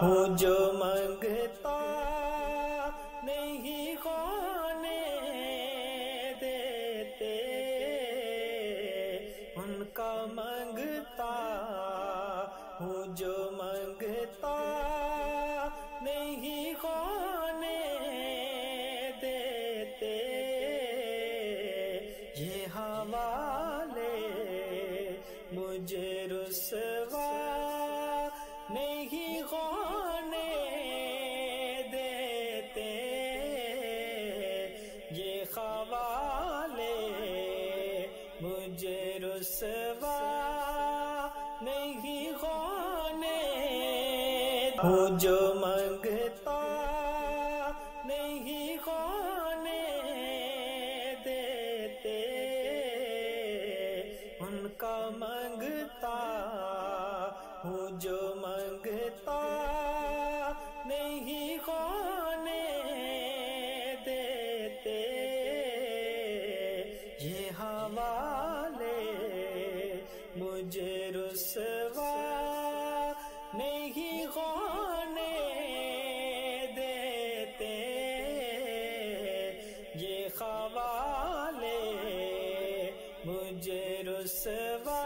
ہوں جو منگتا نہیں خانے دیتے، ان کا منگتا ہوں جو منگتا نہیں خانے دیتے، یہ حوالے مجھے رسوا نہیں خانے دیتے، یہ حوالے مجھے رسوا نہیں خانے، ہوں جو منگتا نہیں خانے دیتے، ان کا منگتا ہوں جو منگتا نہیں خانے دیتے، یہ حوالے مجھے رسوا نہیں خانے دیتے، یہ حوالے مجھے رسوا